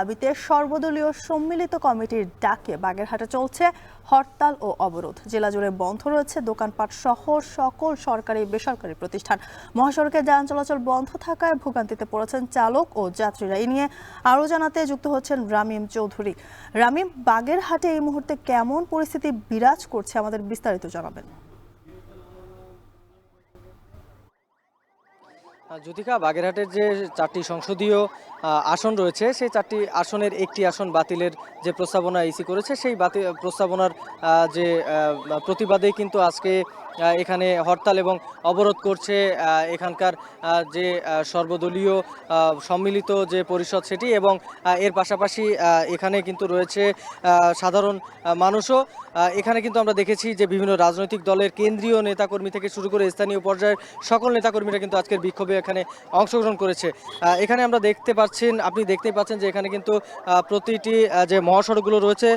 দাবিতে সর্বদলীয় সম্মিলিত কমিটির ডাকে বাগেরহাটে চলছে হরতাল ও অবরোধ। জেলা জুড়ে বন্ধ রয়েছে দোকানপাট সহ সকল সরকারি বেসরকারি প্রতিষ্ঠান। মহাসড়কে যান চলাচল বন্ধ থাকায় ভোগান্তিতে পড়েছেন চালক ও যাত্রীরা। এই নিয়ে আরও জানাতে যুক্ত হচ্ছেন রামিম চৌধুরী। রামিম, বাগেরহাটে এই মুহূর্তে কেমন পরিস্থিতি বিরাজ করছে, আমাদের বিস্তারিত জানাবেন। জ্যোতিকা, বাগেরহাটের যে 4টি সংসদীয় আসন রয়েছে সেই 4টি আসনের একটি আসন বাতিলের যে প্রস্তাবনা ইসি করেছে সেই প্রস্তাবনার যে প্রতিবাদেই কিন্তু আজকে এখানে হরতাল এবং অবরোধ করছে এখানকার যে সর্বদলীয় সম্মিলিত যে পরিষদ সেটি, এবং এর পাশাপাশি এখানে কিন্তু রয়েছে সাধারণ মানুষও। এখানে কিন্তু আমরা দেখেছি যে বিভিন্ন রাজনৈতিক দলের কেন্দ্রীয় নেতাকর্মী থেকে শুরু করে স্থানীয় পর্যায়ের সকল নেতাকর্মীরা কিন্তু আজকের বিক্ষোভে এখানে অংশগ্রহণ করেছে। এখানে আমরা আপনি দেখতেই পাচ্ছেন যে এখানে কিন্তু প্রতিটি যে মহাসড়কগুলো রয়েছে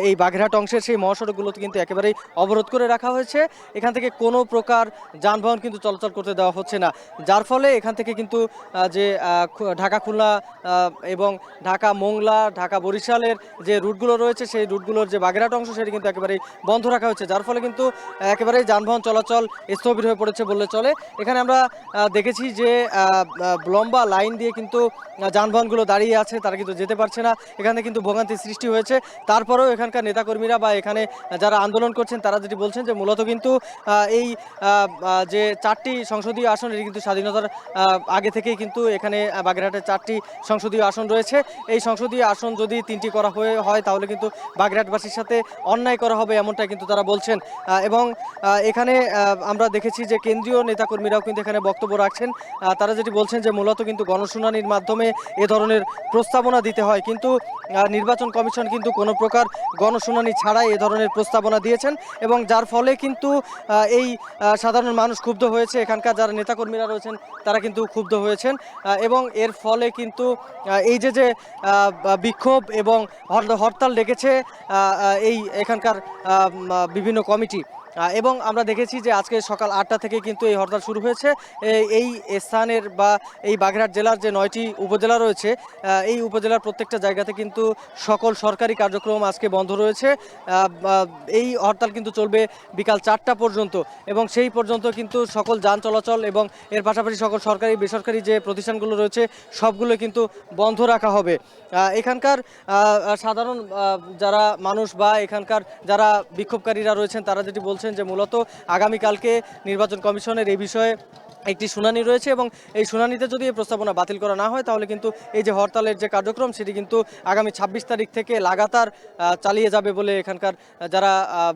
এই বাগেরহাট অংশের সেই মহাসড়কগুলোতে কিন্তু একেবারেই অবরোধ করে রাখা হয়েছে। এখান থেকে কোনো প্রকার যানবাহন কিন্তু চলাচল করতে দেওয়া হচ্ছে না, যার ফলে এখান থেকে কিন্তু যে ঢাকা খুলনা এবং ঢাকা মোংলা ঢাকা বরিশালের যে রুটগুলো রয়েছে সেই রুটগুলোর যে বাগেরহাট অংশ সেটি কিন্তু একেবারেই বন্ধ রাখা হয়েছে, যার ফলে কিন্তু একেবারেই যানবাহন চলাচল স্থবির হয়ে পড়েছে বললে চলে। এখানে আমরা দেখেছি যে লম্বা লাইন দিয়ে কিন্তু যানবাহনগুলো দাঁড়িয়ে আছে, তারা কিন্তু যেতে পারছে না। এখানে কিন্তু ভোগান্তির সৃষ্টি হয়েছে। তারপরেও এখানকার নেতাকর্মীরা বা এখানে যারা আন্দোলন করছেন তারা যেটি বলছেন যে মূলত কিন্তু এই যে 4টি সংসদীয় আসন এটি কিন্তু স্বাধীনতার আগে থেকেই কিন্তু এখানে বাগেরহাটে 4টি সংসদীয় আসন রয়েছে। এই সংসদীয় আসন যদি 3টি করা হয় তাহলে কিন্তু বাগেরহাটবাসীর সাথে অন্যায় করা হবে, এমনটা কিন্তু তারা বলছেন। এবং এখানে আমরা দেখেছি যে কেন্দ্রীয় নেতাকর্মীরাও কিন্তু এখানে বক্তব্য রাখছেন। তারা যেটি বলছেন যে মূলত কিন্তু গণশুনানির মাধ্যমে এ ধরনের প্রস্তাবনা দিতে হয়, কিন্তু নির্বাচন কমিশন কিন্তু কোনো প্রকার গণশুনানি ছাড়াই এ ধরনের প্রস্তাবনা দিয়েছেন, এবং যার ফলে কিন্তু এই সাধারণ মানুষ ক্ষুব্ধ হয়েছে। এখানকার যারা নেতাকর্মীরা রয়েছেন তারা কিন্তু ক্ষুব্ধ হয়েছেন, এবং এর ফলে কিন্তু এই যে বিক্ষোভ এবং হরতাল ডেকেছে এই এখানকার বিভিন্ন কমিটি। এবং আমরা দেখেছি যে আজকে সকাল 8টা থেকে কিন্তু এই হরতাল শুরু হয়েছে। এই স্থানের বা এই বাগেরহাট জেলার যে 9টি উপজেলা রয়েছে এই উপজেলার প্রত্যেকটা জায়গাতে কিন্তু সকল সরকারি কার্যক্রম আজকে বন্ধ রয়েছে। এই হরতাল কিন্তু চলবে বিকাল 4টা পর্যন্ত, এবং সেই পর্যন্ত কিন্তু সকল যান চলাচল এবং এর পাশাপাশি সকল সরকারি বেসরকারি যে প্রতিষ্ঠানগুলো রয়েছে সবগুলো কিন্তু বন্ধ রাখা হবে। এখানকার সাধারণ যারা মানুষ বা এখানকার যারা বিক্ষোভকারীরা রয়েছেন তারা যেটি বলছেন যে মূলত আগামীকালকে নির্বাচন কমিশনের এই বিষয়ে একটি শুনানি রয়েছে, এবং এই শুনানিতে যদি এই প্রস্তাবনা বাতিল করা না হয় তাহলে কিন্তু এই যে হরতালের যে কার্যক্রম সেটি কিন্তু আগামী 26 তারিখ থেকে লাগাতার চালিয়ে যাবে বলে এখানকার যারা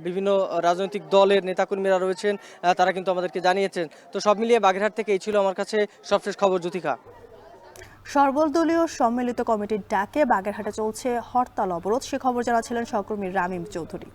বিভিন্ন রাজনৈতিক দলের নেতাকর্মীরা রয়েছেন তারা কিন্তু আমাদেরকে জানিয়েছেন। তো সব মিলিয়ে বাগেরহাট থেকে এই ছিল আমার কাছে সবশেষ খবর। জ্যোতিকা, সর্বদলীয় সম্মিলিত কমিটির ডাকে বাগেরহাটে চলছে হরতাল অবরোধ, সে খবর জানাচ্ছিলেন সহকর্মী রামিম চৌধুরী।